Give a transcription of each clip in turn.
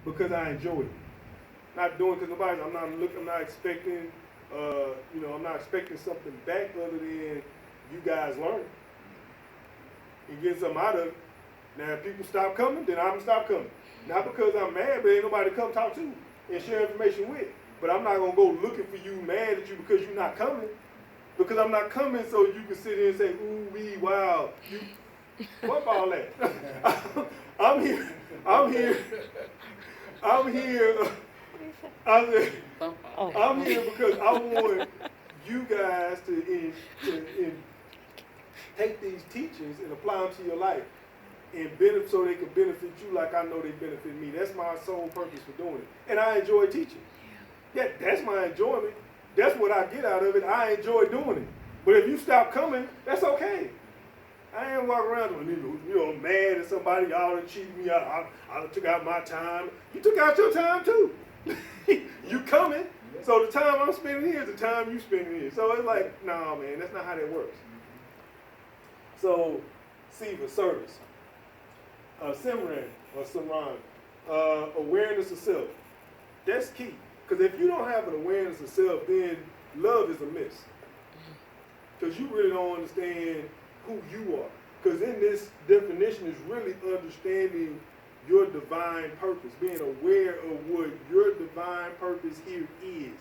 because I enjoy it. Not doing because nobody. I'm not looking. I'm not expecting. I'm not expecting something back other than you guys learning and getting something out of it. Now, if people stop coming, then I'm gonna stop coming. Not because I'm mad, but ain't nobody to come talk to and share information with. But I'm not gonna go looking for you, mad at you because you're not coming. Because I'm not coming, so you can sit here and say, "Ooh wee, wow." You, fuck all that. I'm here. I'm here. I'm here. I said, I'm here because I want you guys to take these teachings and apply them to your life and benefit so they can benefit you like I know they benefit me. That's my sole purpose for doing it. And I enjoy teaching. Yeah, that's my enjoyment. That's what I get out of it. I enjoy doing it. But if you stop coming, that's okay. I ain't walking around mad at somebody. Y'all done cheated me out. I took out my time. You took out your time too. You coming. So the time I'm spending here is the time you spending here. So it's like, nah, man, that's not how that works. So, SIVA, service. Simran, or Simran, awareness of self. That's key. Because if you don't have an awareness of self, then love is a miss. Because you really don't understand who you are. Because in this definition is really understanding your divine purpose, being aware of what your divine purpose here is.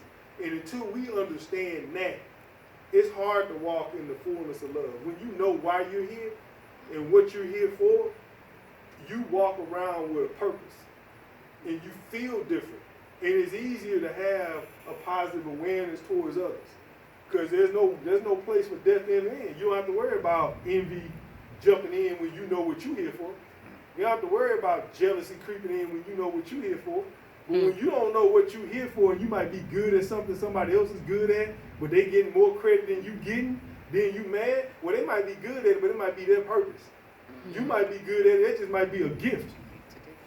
And until we understand that, it's hard to walk in the fullness of love. When you know why you're here and what you're here for, you walk around with a purpose and you feel different. And it's easier to have a positive awareness towards others. Because there's no place for death in the end. You don't have to worry about envy jumping in when you know what you're here for. You don't have to worry about jealousy creeping in when you know what you're here for. But when you don't know what you're here for and you might be good at something somebody else is good at, but they getting more credit than you getting, then you mad? Well, they might be good at it, but it might be their purpose. You might be good at it, it just might be a gift.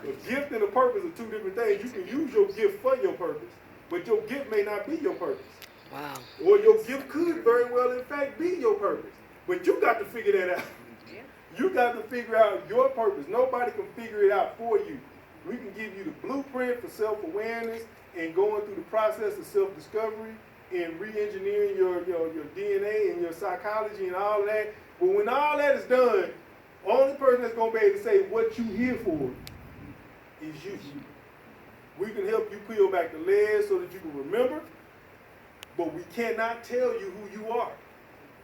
A gift and a purpose are two different things. You can use your gift for your purpose, but your gift may not be your purpose. Wow. Or your gift could very well, in fact, be your purpose. But you got to figure that out. You got to figure out your purpose. Nobody can figure it out for you. We can give you the blueprint for self-awareness and going through the process of self-discovery and re-engineering your DNA and your psychology and all of that. But when all that is done, only person that's going to be able to say what you're here for is you. We can help you peel back the layers so that you can remember, but we cannot tell you who you are.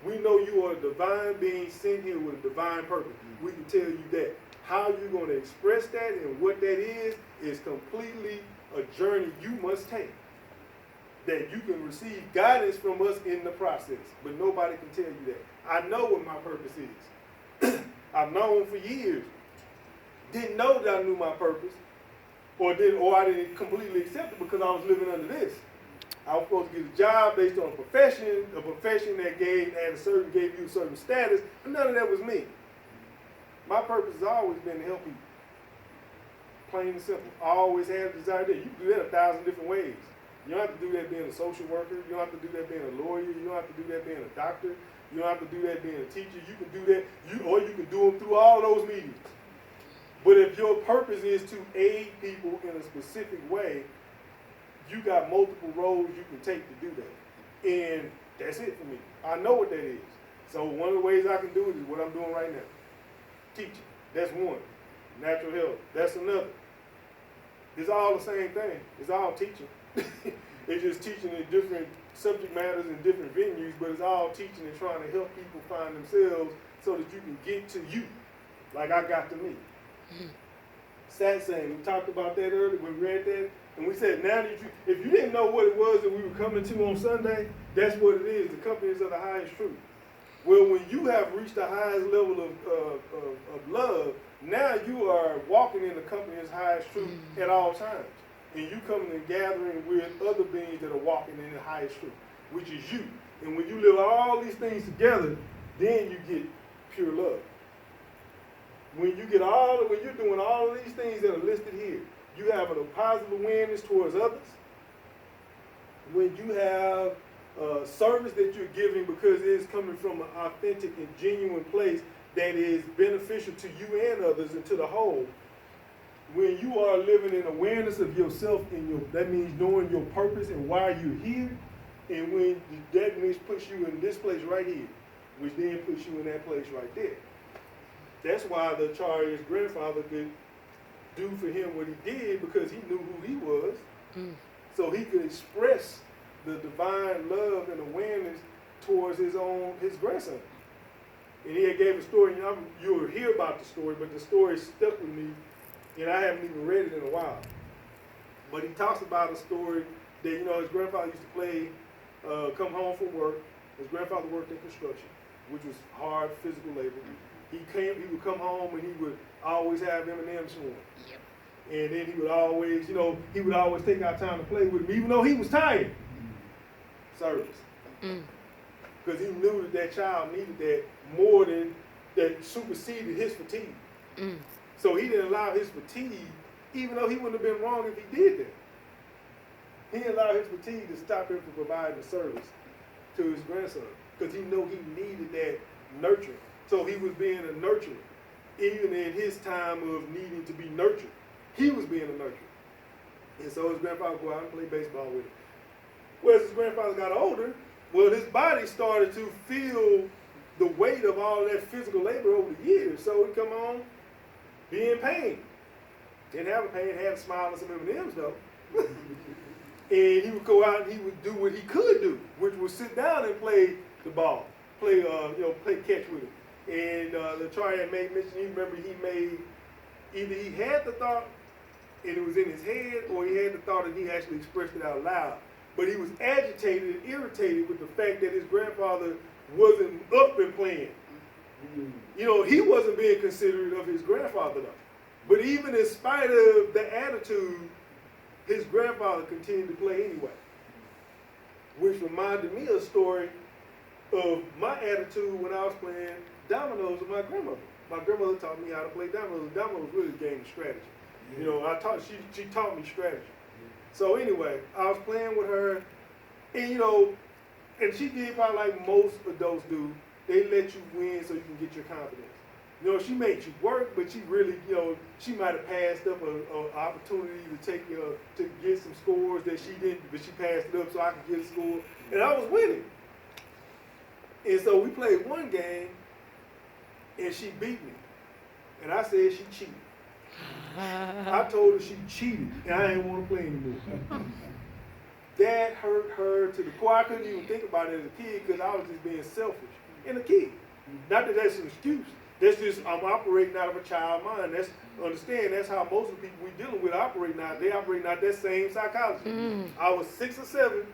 We know you are a divine being sent here with a divine purpose. We can tell you that. How you're going to express that and what that is completely a journey you must take. That you can receive guidance from us in the process, but nobody can tell you that. I know what my purpose is. I've known for years. Didn't know that I knew my purpose, or I didn't completely accept it because I was living under this. I was supposed to get a job based on a profession that gave you a certain status, but none of that was me. My purpose has always been to help people. Plain and simple. I always had a desire that. You can do that 1,000 different ways. You don't have to do that being a social worker. You don't have to do that being a lawyer. You don't have to do that being a doctor. You don't have to do that being a teacher. You can do that, or you can do them through all those mediums. But if your purpose is to aid people in a specific way, you got multiple roads you can take to do that. And that's it for me. I know what that is. So one of the ways I can do it is what I'm doing right now. Teaching. That's one. Natural health. That's another. It's all the same thing. It's all teaching. It's just teaching in different subject matters in different venues, but it's all teaching and trying to help people find themselves so that you can get to you, like I got to me. Satsang, we talked about that earlier, we read that, and we said now that if you didn't know what it was that we were coming to on Sunday, that's what it is, the companies of the highest truth. Well, when you have reached the highest level of love, now you are walking in the company's highest truth at all times. And you coming and gathering with other beings that are walking in the highest truth, which is you. And when you live all these things together, then you get pure love. When you're doing all of these things that are listed here, you have a positive awareness towards others. When you have service that you're giving because it is coming from an authentic and genuine place that is beneficial to you and others and to the whole, when you are living in awareness of yourself and that means knowing your purpose and why you're here, and when that means puts you in this place right here, which then puts you in that place right there. That's why the Chario's grandfather could do for him what he did, because he knew who he was. So he could express the divine love and awareness towards his grandson. And he had gave a story, you'll hear about the story, but the story stuck with me, and I haven't even read it in a while. But he talks about a story that, his grandfather used to play, come home from work. His grandfather worked in construction, which was hard physical labor. He would come home and he would always have M&M's for him. Yep. And then he would always, take out time to play with him, even though he was tired. Service. Because he knew that child needed that more than that superseded his fatigue. So he didn't allow his fatigue, even though he wouldn't have been wrong if he did that. He didn't allow his fatigue to stop him from providing the service to his grandson, because he knew he needed that nurture. So he was being a nurturer. Even in his time of needing to be nurtured, he was being a nurturer. And so his grandfather would go out and play baseball with him. Well, as his grandfather got older, his body started to feel the weight of all that physical labor over the years. So he'd come home, be in pain. Didn't have a pain, had a smile and some M&M's though. And he would go out and he would do what he could do, which was sit down and play the ball, play catch with him. And LaTroy had made mention, either he had the thought and it was in his head, or he had the thought and he actually expressed it out loud. But he was agitated and irritated with the fact that his grandfather wasn't up and playing. He wasn't being considerate of his grandfather though. But even in spite of the attitude, his grandfather continued to play anyway. Which reminded me of a story of my attitude when I was playing dominoes with my grandmother. My grandmother taught me how to play dominoes. Dominoes was really a game of strategy. She taught me strategy. So anyway, I was playing with her, and and she did probably like most adults do. They let you win so you can get your confidence. She made you work, but she really, she might have passed up an opportunity to get some scores that she didn't, but she passed it up so I could get a score, and I was winning. And so we played one game, and she beat me, and I said she cheated. I told her she cheated, and I didn't want to play anymore. That hurt her to the core. I couldn't even think about it as a kid because I was just being selfish and a kid. Not that that's an excuse. That's just, I'm operating out of a child mind. That's how most of the people we dealing with operate now. They operate out that same psychology. I was 6 or 7,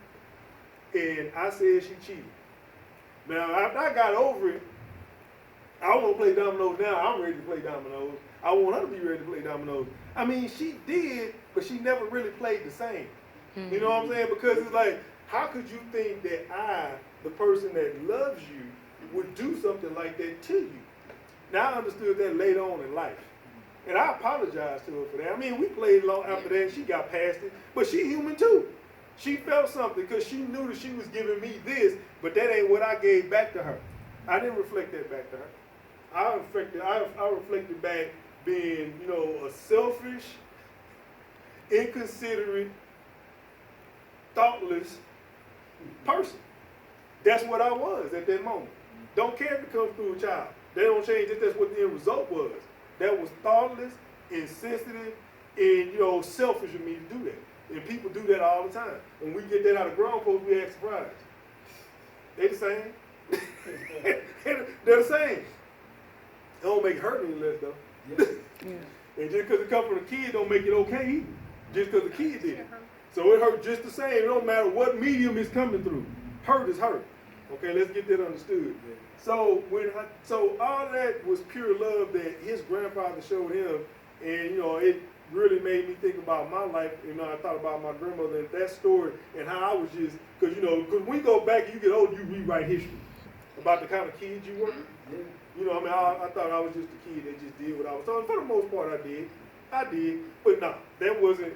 and I said she cheated. Now, after I got over it, I want to play dominoes now. I'm ready to play dominoes. I want her to be ready to play dominoes. I mean, she did, but she never really played the same. You know what I'm saying? Because it's like, how could you think that I, the person that loves you, would do something like that to you? Now I understood that later on in life. And I apologized to her for that. I mean, we played long after that and she got past it, but she human too. She felt something because she knew that she was giving me this, but that ain't what I gave back to her. I didn't reflect that back to her. I reflected back being, a selfish, inconsiderate, thoughtless person. That's what I was at that moment. Don't care if it comes through a child. They don't change it. That's what the end result was. That was thoughtless, insensitive, and selfish of me to do that. And people do that all the time. When we get that out of grown folks, we act surprised. They the same. They're the same. It don't make it hurt any less though. Yeah. And just because it comes from a kid don't make it okay either. Just because the kid did it. So it hurt just the same. It don't matter what medium it's coming through. Hurt is hurt. Okay, let's get that understood. So all that was pure love that his grandfather showed him, and it really made me think about my life. I thought about my grandmother and that story and how I was just, because when you go back and you get old, you rewrite history about the kind of kid you were. I thought I was just a kid that just did what I was told. For the most part, I did, but no, that wasn't.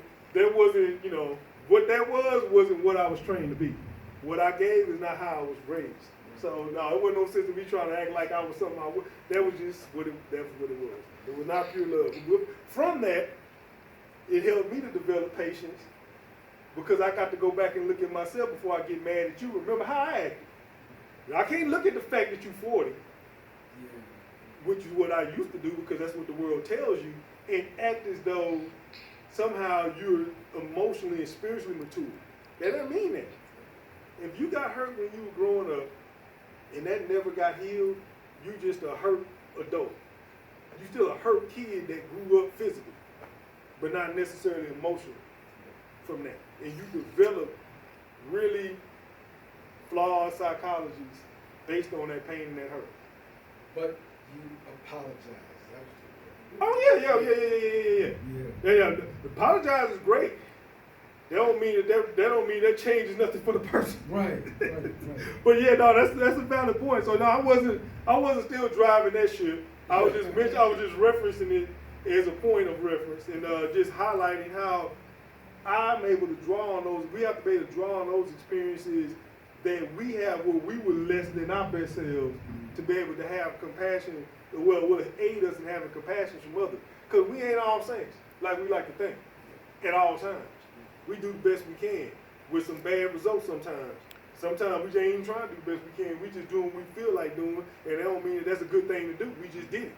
What that wasn't what I was trained to be. What I gave is not how I was raised. So no, it wasn't no sense of me trying to act like I was something I was. That was just what it was. It was not pure love. From that, it helped me to develop patience because I got to go back and look at myself before I get mad at you. Remember how I acted. I can't look at the fact that you're 40, which is what I used to do because that's what the world tells you, and act as though somehow you're emotionally and spiritually mature. That doesn't mean that. If you got hurt when you were growing up and that never got healed, you just a hurt adult. You still a hurt kid that grew up physically, but not necessarily emotionally from that. And you develop really flawed psychologies based on that pain and that hurt. But you apologize. Oh yeah. Apologize is great. That don't mean that changes nothing for the person. Right. But yeah, no, that's a valid point. So no, I wasn't still driving that shit. I was just referencing it as a point of reference and just highlighting how I'm able to draw on those. We have to be able to draw on those experiences that we have where we were less than our best selves to be able to have compassion. Well, will aid us in having compassion from others. Because we ain't all saints like we like to think at all times. We do the best we can with some bad results sometimes. Sometimes we just ain't even trying to do the best we can. We just doing what we feel like doing, and that don't mean that that's a good thing to do. We just did it.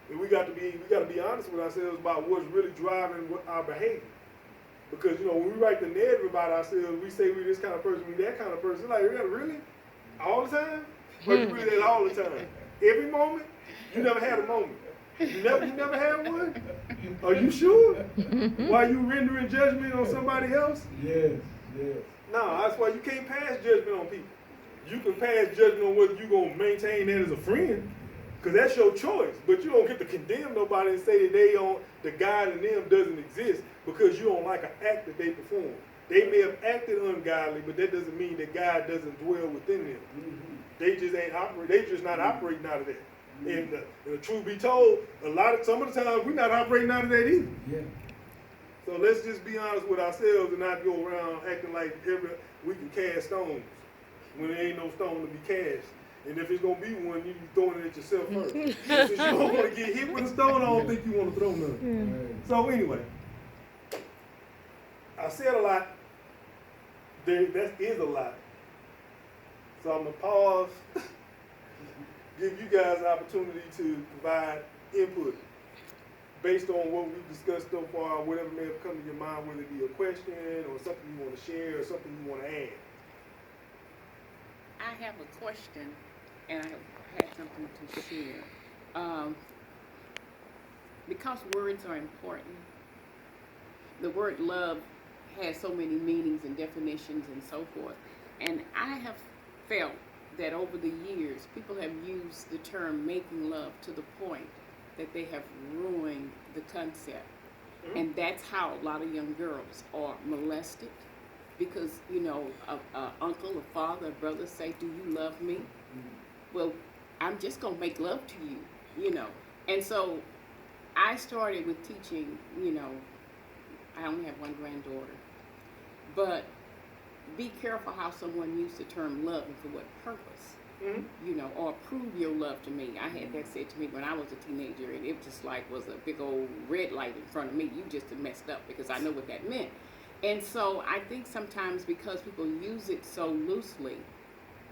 And we got to be honest with ourselves about what's really driving our behavior. Because, when we write the narrative about ourselves, we say we this kind of person, we that kind of person. Like, really? All the time? Or you really that all the time? Every moment? You never had a moment. You never had one? Are you sure? While you rendering judgment on somebody else? Yes. No, that's why you can't pass judgment on people. You can pass judgment on whether you're going to maintain that as a friend, because that's your choice. But you don't get to condemn nobody and say that the God in them doesn't exist because you don't like an act that they perform. They may have acted ungodly, but that doesn't mean that God doesn't dwell within them. Mm-hmm. They just not operating out of that. And the truth be told, some of the times we're not operating out of that either. Yeah. So let's just be honest with ourselves and not go around acting like we can cast stones when there ain't no stone to be cast. And if it's gonna be one, you be throwing it at yourself first. Since you don't want to get hit with a stone, I don't think you want to throw none. So anyway, I said a lot. That is a lot. So I'm gonna pause. Give you guys an opportunity to provide input based on what we've discussed so far, whatever may have come to your mind, whether it be a question or something you want to share or something you want to add. I have a question, and I have something to share. Because words are important, the word love has so many meanings and definitions and so forth, and I have felt that over the years, people have used the term making love to the point that they have ruined the concept. Mm-hmm. And that's how a lot of young girls are molested because, a uncle, a father, a brother say, do you love me? Mm-hmm. Well, I'm just going to make love to you, And so I started with teaching, I only have one granddaughter, but be careful how someone used the term love and for what purpose, or prove your love to me. I had that said to me when I was a teenager, and it just was a big old red light in front of me. You just messed up because I know what that meant. And so I think sometimes because people use it so loosely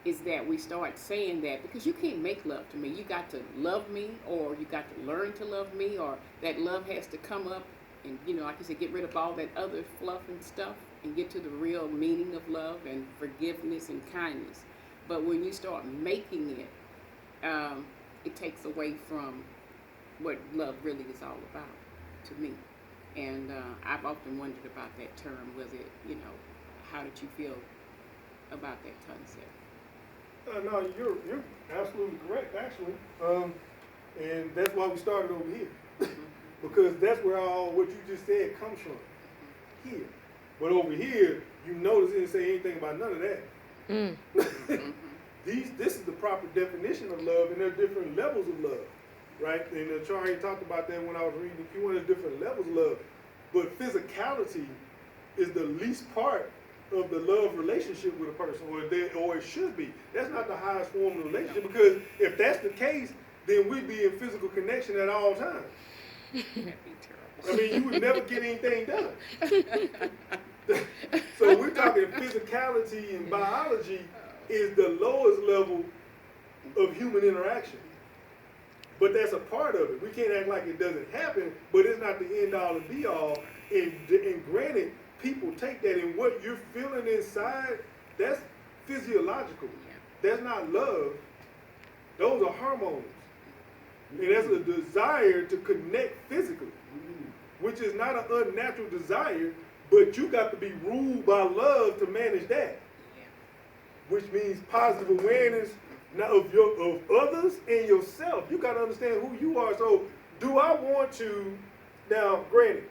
is that we start saying that because you can't make love to me. You got to love me, or you got to learn to love me, or that love has to come up and, like you said, get rid of all that other fluff and stuff and get to the real meaning of love and forgiveness and kindness. But when you start making it, it takes away from what love really is all about to me. And I've often wondered about that term. Was it, how did you feel about that concept? No, you're absolutely correct, actually. And that's why we started over here. Because that's where all what you just said comes from. Here. But over here, you notice it didn't say anything about none of that. This is the proper definition of love, and there are different levels of love, right? And Charlie talked about that when I was reading the Q1. There's different levels of love. But physicality is the least part of the love relationship with a person, or it should be. That's not the highest form of relationship, because if that's the case, then we'd be in physical connection at all times. That'd be terrible. I mean, you would never get anything done. So we're talking physicality and biology is the lowest level of human interaction. But that's a part of it. We can't act like it doesn't happen, but it's not the end all and be all. And granted, people take that, and what you're feeling inside, that's physiological. That's not love. Those are hormones. And that's a desire to connect physically, which is not an unnatural desire, but you got to be ruled by love to manage that. Which means positive awareness now of others and yourself. You got to understand who you are. So do I want to, now granted,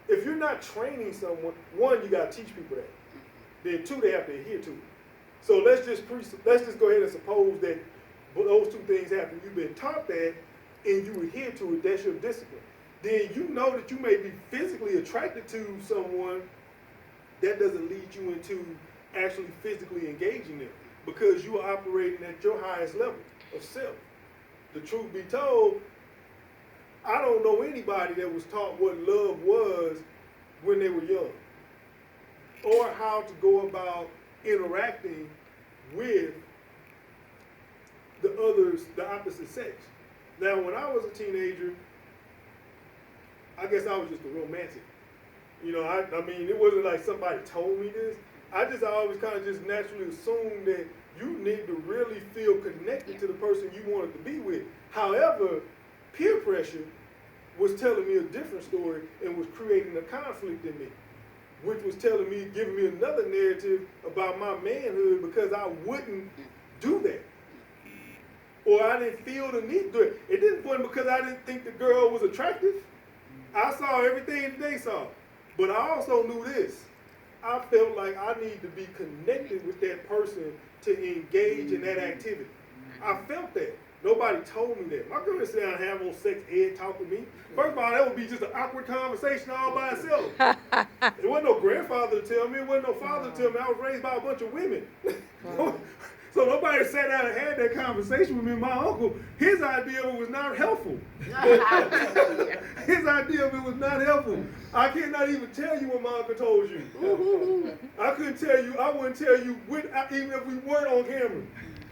if you're not training someone, one, you got to teach people that. Then two, they have to adhere to it. So let's just go ahead and suppose that those two things happen. You've been taught that and you adhere to it, that's your discipline. Then you know that you may be physically attracted to someone, that doesn't lead you into actually physically engaging them because you are operating at your highest level of self. The truth be told, I don't know anybody that was taught what love was when they were young or how to go about interacting with the others, the opposite sex. Now, when I was a teenager, I guess I was just a romantic. You know, I mean, it wasn't like somebody told me this. I always kind of just naturally assumed that you need to really feel connected to the person you wanted to be with. However, peer pressure was telling me a different story and was creating a conflict in me, which was telling me, giving me another narrative about my manhood because I wouldn't do that. Or I didn't feel the need to do it. It didn't point because I didn't think the girl was attractive. I saw everything that they saw. But I also knew this. I felt like I need to be connected with that person to engage in that activity. I felt that. Nobody told me that. My girl didn't sit down and have no sex ed talk with me. First of all, that would be just an awkward conversation all by itself. It wasn't no grandfather to tell me. It wasn't no father to tell me. I was raised by a bunch of women. So nobody sat down and had that conversation with me. My uncle, his idea of it was not helpful. His idea of it was not helpful. I cannot even tell you what my uncle told you. I couldn't tell you. I wouldn't tell you, even if we weren't on camera.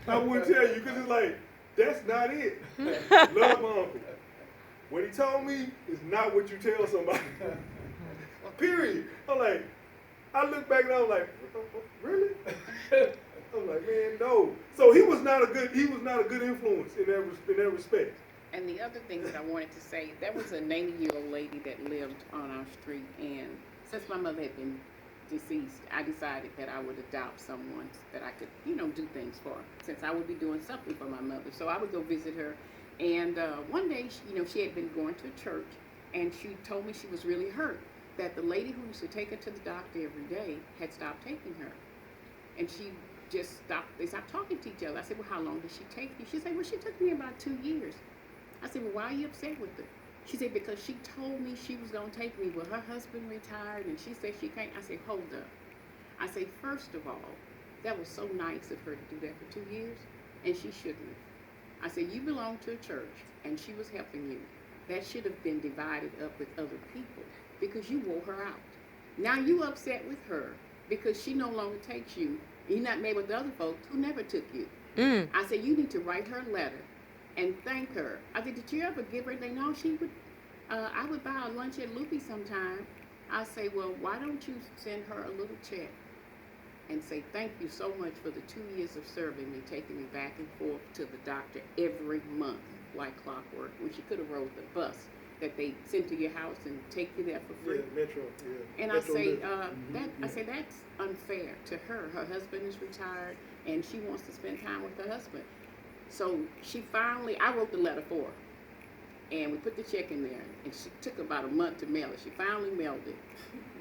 I wouldn't tell you because it's like, that's not it. Love my uncle. What he told me is not what you tell somebody. Period. I look back and I was like, really? I was like, man, no. So he was not a good influence in that respect. And the other thing that I wanted to say, there was a 90-year-old lady that lived on our street, and since my mother had been deceased, I decided that I would adopt someone that I could, do things for, since I would be doing something for my mother. So I would go visit her, and one day, she had been going to church, and she told me she was really hurt, that the lady who used to take her to the doctor every day had stopped taking her. And she just they stopped talking to each other. I said, well, how long did she take you? She said, well, she took me about 2 years. I said, well, why are you upset with her? She said, because she told me she was going to take me. Well, her husband retired, and she said she can't. I said, hold up. I said, first of all, that was so nice of her to do that for 2 years, and she shouldn't have. I said, you belong to a church, and she was helping you. That should have been divided up with other people because you wore her out. Now you upset with her because she no longer takes you. You're not made with the other folks who never took you. I said, you need to write her a letter and thank her. I said, did you ever give her anything? No, she would, I would buy a lunch at Loopy sometime. I say, well, why don't you send her a little check and say, thank you so much for the 2 years of serving me, taking me back and forth to the doctor every month like clockwork, when she could have rode the bus that they send to your house and take you there for free. Yeah, Metro, yeah. And Metro I say that's unfair to her. Her husband is retired, and she wants to spend time with her husband. So I wrote the letter for her, and we put the check in there, and she took about a month to mail it. She finally mailed it.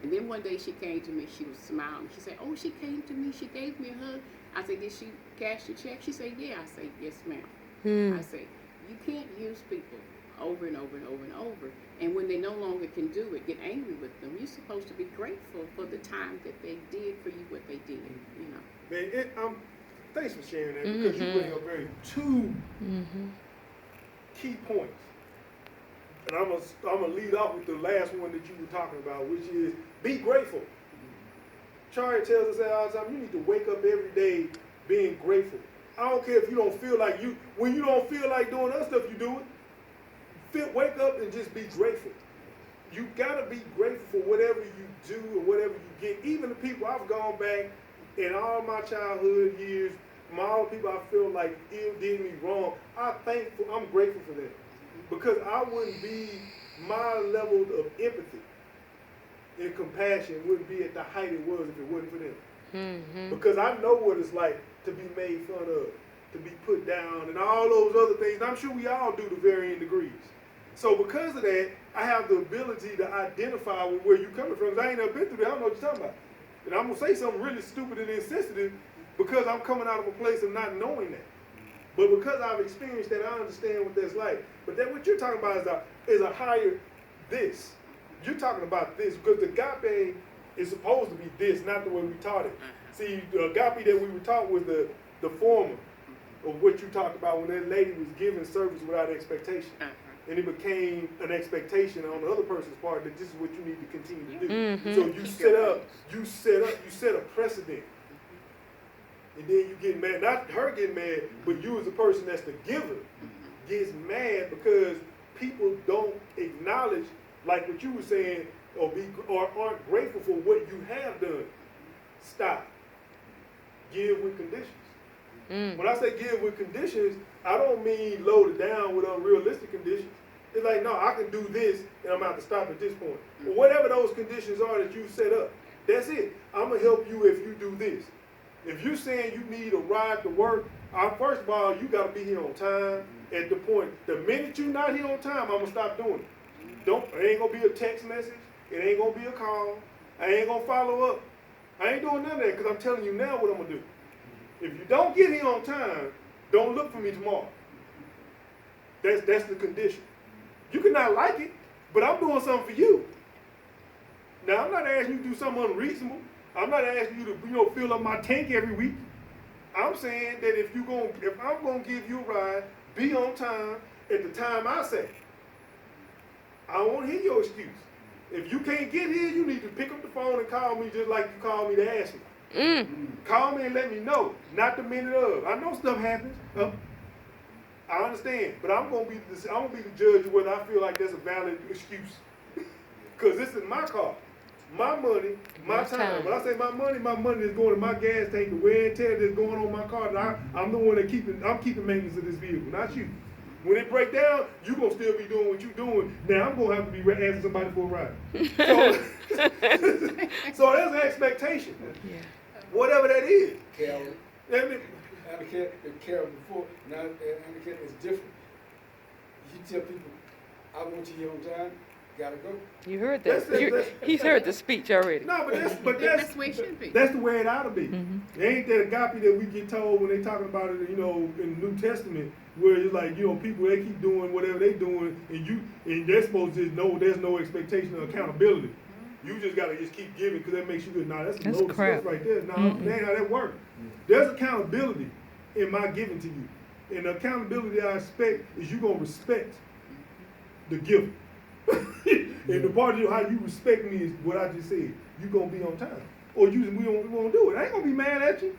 And then one day she came to me, she was smiling. She said, oh, she came to me, she gave me a hug. I said, did she cash the check? She said, yeah. I said, yes, ma'am. I said, you can't use people over and over and over and over. And when they no longer can do it, get angry with them. You're supposed to be grateful for the time that they did for you what they did, Man, thanks for sharing that because you bring up two key points. and I'm gonna lead off with the last one that you were talking about, which is be grateful. Charlie tells us all the time, you need to wake up every day being grateful. I don't care if you don't feel like when you don't feel like doing other stuff, you do it. Wake up and just be grateful. You gotta be grateful for whatever you do or whatever you get. Even the people I've gone back in all my childhood years, from all the people I feel like did me wrong, I'm grateful for them. Because I wouldn't be, my level of empathy and compassion wouldn't be at the height it was if it wasn't for them. Mm-hmm. Because I know what it's like to be made fun of, to be put down, and all those other things. I'm sure we all do to varying degrees. So because of that, I have the ability to identify with where you're coming from. Because I ain't never been through that. I don't know what you're talking about. And I'm going to say something really stupid and insensitive because I'm coming out of a place of not knowing that. But because I've experienced that, I understand what that's like. But then what you're talking about is a higher this. You're talking about this because the agape is supposed to be this, not the way we taught it. See, the agape that we were taught was the former of what you talked about when that lady was giving service without expectation. And it became an expectation on the other person's part that this is what you need to continue to do. Mm-hmm. So you set a precedent. And then you get mad, not her getting mad, but you as the person that's the giver gets mad because people don't acknowledge, like what you were saying, or aren't grateful for what you have done. Stop. Give with conditions. When I say give with conditions, I don't mean load it down with unrealistic conditions. It's like, no, I can do this, and I'm about to stop at this point. But whatever those conditions are that you set up, that's it. I'm going to help you if you do this. If you're saying you need a ride to work, first of all, you got to be here on time. At the point, the minute you're not here on time, I'm going to stop doing it. It ain't going to be a text message. It ain't going to be a call. I ain't going to follow up. I ain't doing none of that because I'm telling you now what I'm going to do. If you don't get here on time, don't look for me tomorrow. That's the condition. You can not like it, but I'm doing something for you. Now, I'm not asking you to do something unreasonable. I'm not asking you to, fill up my tank every week. I'm saying that if I'm gonna give you a ride, be on time at the time I say. I don't want to hear your excuse. If you can't get here, you need to pick up the phone and call me just like you called me to ask me. Call me and let me know, not the minute of. I know stuff happens. I understand, but I'm gonna be the judge of whether I feel like that's a valid excuse. Cause this is my car, my money, my time. When I say my money is going to my gas tank, the wear and tear that's going on my car. I'm the one that I'm keeping maintenance of this vehicle, not you. When it break down, you gonna still be doing what you doing. Now I'm gonna have to be asking somebody for a ride. So there's an expectation. Yeah. Whatever that is. Carol. Carol before, now Carol is different. You tell people, I want you here on time, gotta go. You heard that. He's heard the speech already. No, but that's the way it should be. That's the way it ought to be. It ain't that agape that we get told when they talking about it, in the New Testament, where it's like, people, they keep doing whatever they doing, and they're supposed to just know there's no expectation of accountability. You just gotta just keep giving because that makes you good. Nah, that's some low stuff right there. Nah, that ain't how that works. There's accountability in my giving to you. And the accountability I expect is you gonna respect the giver. And the part of how you respect me is what I just said. You gonna be on time. Or we won't do it. I ain't gonna be mad at you.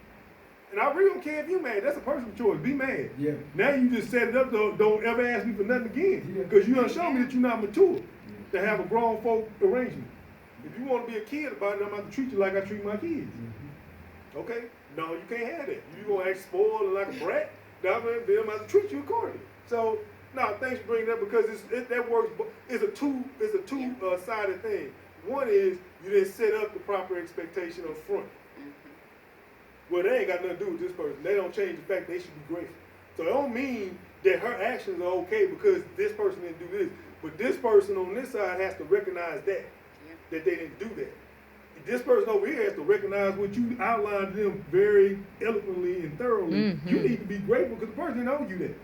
And I really don't care if you mad. That's a personal choice. Be mad. Yeah. Now you just set it up, don't ever ask me for nothing again. Because you done show me that you're not mature to have a grown folk arrangement. If you want to be a kid about it, I'm going to treat you like I treat my kids. Okay? No, you can't have that. You going to act spoiled like a brat, then I'm going to have to treat you accordingly. So, thanks for bringing that because that works. It's a two-sided thing. One is you didn't set up the proper expectation up front. Well, they ain't got nothing to do with this person. They don't change the fact they should be grateful. So it don't mean that her actions are okay because this person didn't do this. But this person on this side has to recognize that they didn't do that. This person over here has to recognize what you outlined to them very eloquently and thoroughly. You need to be grateful because the person didn't owe you that.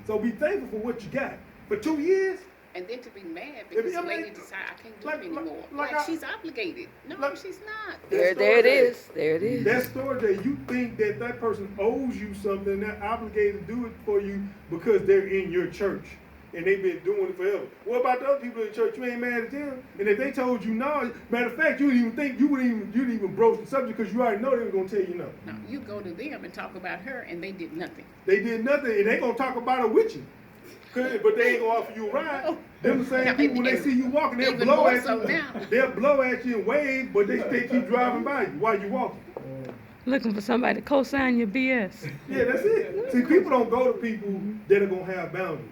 So be thankful for what you got. For 2 years. And then to be mad because the lady decided I can't do it anymore. She's obligated. No, she's not. There it is. There it is. That story that you think that person owes you something, they're obligated to do it for you because they're in your church. and they've been doing it forever. What about the other people in the church? You ain't mad at them? And if they told you no, matter of fact, you wouldn't even think, you didn't even broach the subject because you already know they were going to tell you no. No, you go to them and talk about her, and they did nothing. They did nothing, and they going to talk about it with you. But they ain't going to offer you a ride. Them the same people, when they see you walking, they'll Even blow more at so you. now. They'll blow at you and wave, but they still keep driving by you while you walking. Looking for somebody to co-sign your BS. Yeah, that's it. See, people don't go to people that are going to have boundaries.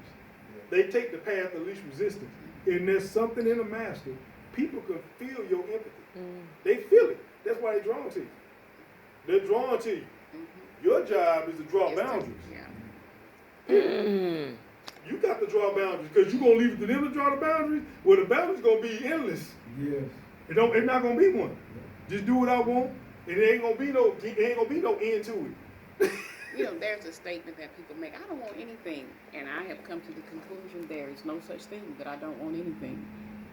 They take the path of least resistance. And there's something in a master. People can feel your empathy. They feel it. That's why they're drawn to you. They're drawn to you. Your job is to draw boundaries. Yeah. You got to draw boundaries because you're going to leave it to them to draw the boundaries. Well, the boundaries going to be endless. Yes. It's not going to be one. Just do what I want, and there ain't going to be no end to it. You know, there's a statement that people make, I don't want anything. And I have come to the conclusion there is no such thing that I don't want anything.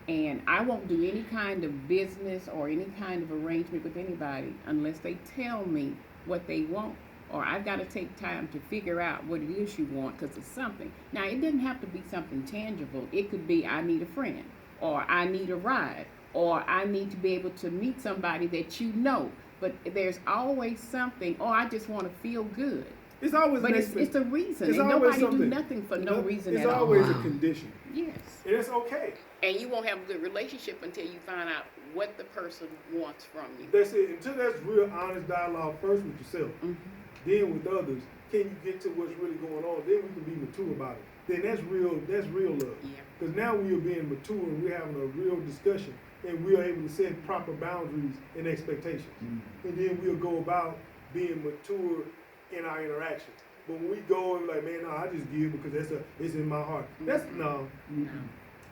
And I won't do any kind of business or any kind of arrangement with anybody unless they tell me what they want. Or I've got to take time to figure out what it is you want because it's something. Now, it doesn't have to be something tangible. It could be I need a friend, or I need a ride, or I need to be able to meet somebody that you know. But there's always something, or I just want to feel good. It's always But it's a reason, it's and always nobody do something. nothing for no reason it's at all. always a condition. Yes. And it's okay. And you won't have a good relationship until you find out what the person wants from you. That's it. Until that's real honest dialogue first with yourself, then with others, can you get to what's really going on? Then we can be mature about it. Then that's real love. Yeah. Because now we are being mature and we're having a real discussion and we are able to set proper boundaries and expectations. And then we'll go about being mature in our interactions. But when we go and like, man, no, I just give because it's in my heart. That's no.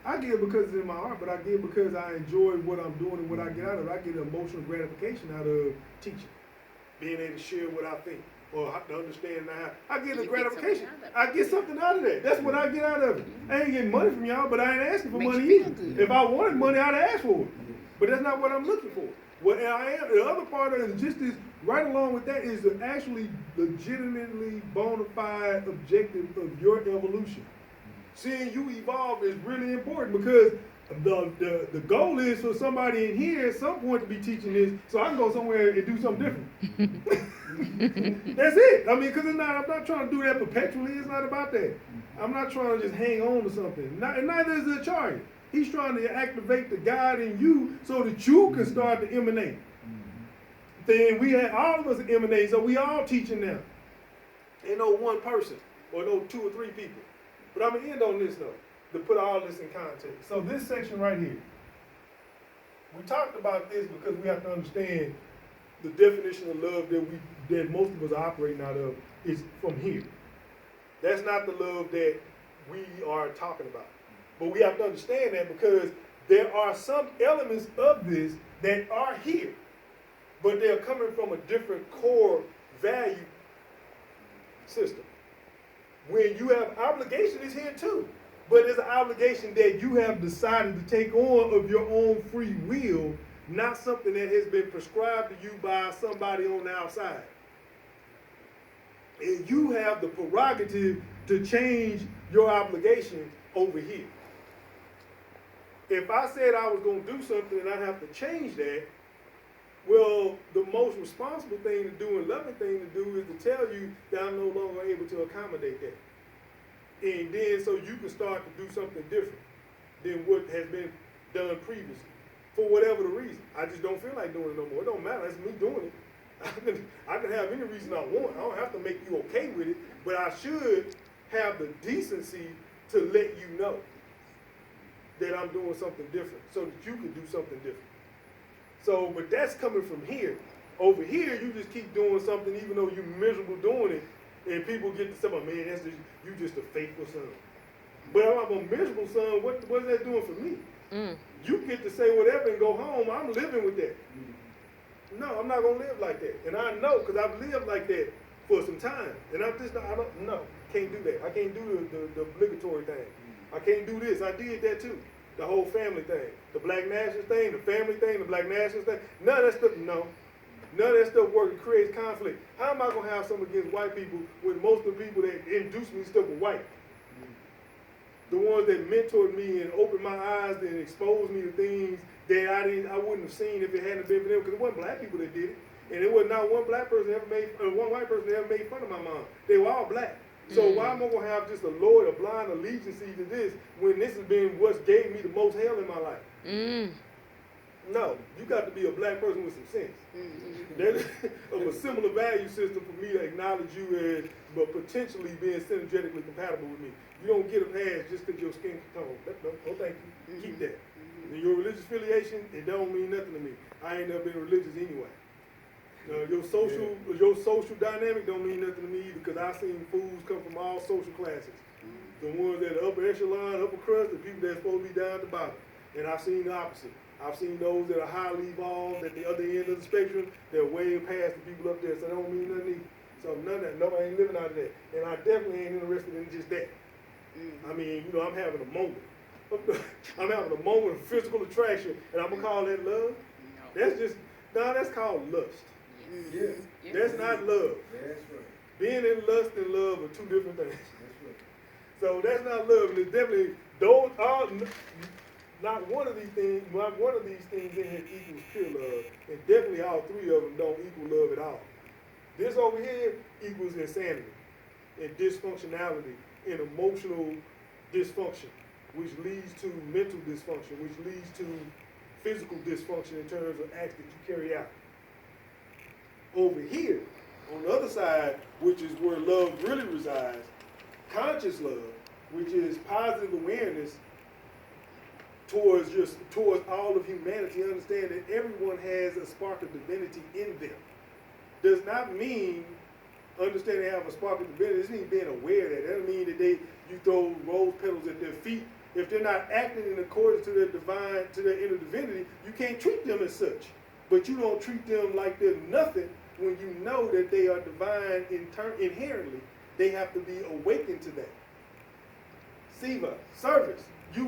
I give because it's in my heart, but I give because I enjoy what I'm doing and what I get out of it. I get emotional gratification out of teaching, being able to share what I think or to understand how. I get the gratification. I get something out of that. That's what I get out of it. I ain't getting money from y'all, but I ain't asking for Makes money you feel either. good. If I wanted money, I'd ask for it. But that's not what I'm looking for. What I am, the other part of it is just this, right along with that is the actually legitimately bona fide objective of your evolution. Seeing you evolve is really important because the goal is for somebody in here at some point to be teaching this so I can go somewhere and do something different. That's it. I mean, because I'm not trying to do that perpetually. It's not about that. I'm not trying to just hang on to something. And neither is the Acharya. He's trying to activate the God in you so that you can start to emanate. Then we have all of us emanate, so we all teaching now. Ain't no one person or no 2 or 3 people. But I'm gonna end on this though, to put all this in context. So this section right here, we talked about this because we have to understand the definition of love that most of us are operating out of is from here. That's not the love that we are talking about. But we have to understand that because there are some elements of this that are here, but they're coming from a different core value system. When you have obligation, it's here too. But it's an obligation that you have decided to take on of your own free will, not something that has been prescribed to you by somebody on the outside. And you have the prerogative to change your obligation over here. If I said I was going to do something and I have to change that, well, the most responsible thing to do and loving thing to do is to tell you that I'm no longer able to accommodate that. And then so you can start to do something different than what has been done previously. For whatever the reason. I just don't feel like doing it no more. It don't matter. It's me doing it. I can have any reason I want. I don't have to make you okay with it. But I should have the decency to let you know that I'm doing something different so that you can do something different. So, but that's coming from here. Over here, you just keep doing something even though you're miserable doing it, and people get to say, oh, man, you just a faithful son. But if I'm a miserable son, what is that doing for me? You get to say whatever and go home. I'm living with that. No, I'm not going to live like that. And I know because I've lived like that for some time. And can't do that. I can't do the obligatory thing. I can't do this. I did that too. The whole family thing. The black nationalist thing, the family thing, the black nationalist thing. None of that stuff, no. None of that stuff works. It creates conflict. How am I going to have something against white people when most of the people that induce me stuff were white? The ones that mentored me and opened my eyes and exposed me to things that I wouldn't have seen if it hadn't been for them, because it wasn't black people that did it. And it was not one black person that ever made, one white person that ever made fun of my mom. They were all black. So why am I gonna have just a loyal, blind allegiance to this when this has been what's gave me the most hell in my life? No, you got to be a black person with some sense. That is of a similar value system for me to acknowledge you as, but potentially being synergetically compatible with me. You don't get a pass just because your skin tone. No, thank you. Keep that. And your religious affiliation, it don't mean nothing to me. I ain't never been religious anyway. Your social dynamic don't mean nothing to me either, because I've seen fools come from all social classes. The ones that are upper echelon, upper crust, the people that's supposed to be down at the bottom. And I've seen the opposite. I've seen those that are highly evolved at the other end of the spectrum. They're way past the people up there, so they don't mean nothing either. So none of that, nobody ain't living out of that. And I definitely ain't interested in just that. I mean, I'm having a moment. I'm having a moment of physical attraction, and I'm gonna call that love? That's called lust. Yeah. That's not love. That's right. Being in lust and love are two different things. That's right. So that's not love, and it's definitely, those are, not one of these things in here equals pure love, and definitely all three of them don't equal love at all. This over here equals insanity and dysfunctionality and emotional dysfunction, which leads to mental dysfunction, which leads to physical dysfunction in terms of acts that you carry out. Over here, on the other side, which is where love really resides, conscious love, which is positive awareness towards all of humanity, understand that everyone has a spark of divinity in them. Does not mean understanding they have a spark of divinity. It doesn't mean being aware of that. That doesn't mean that you throw rose petals at their feet. If they're not acting in accordance to their inner divinity, you can't treat them as such. But you don't treat them like they're nothing when you know that they are divine inherently. They have to be awakened to that. Siva, service.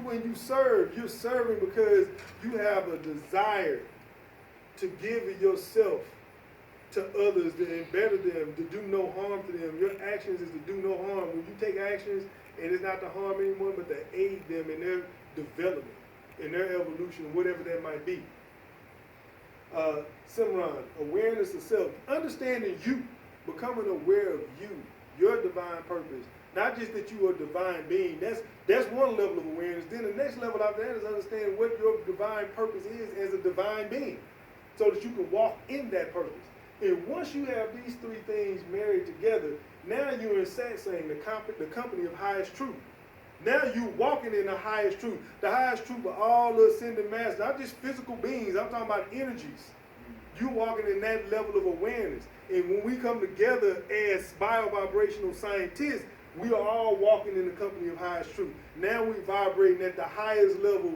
When you serve, you're serving because you have a desire to give of yourself to others, to better them, to do no harm to them. Your actions is to do no harm. When you take actions, and it's not to harm anyone, but to aid them in their development, in their evolution, whatever that might be. Simran, awareness of self, understanding you, becoming aware of you, your divine purpose. Not just that you are a divine being. That's one level of awareness. Then the next level after that is understanding what your divine purpose is as a divine being, so that you can walk in that purpose. And once you have these three things married together, now you're in satsang, the company of highest truth. Now you're walking in the highest truth. The highest truth of all the ascended masters, not just physical beings, I'm talking about energies. You're walking in that level of awareness. And when we come together as bio-vibrational scientists, we are all walking in the company of highest truth. Now we're vibrating at the highest level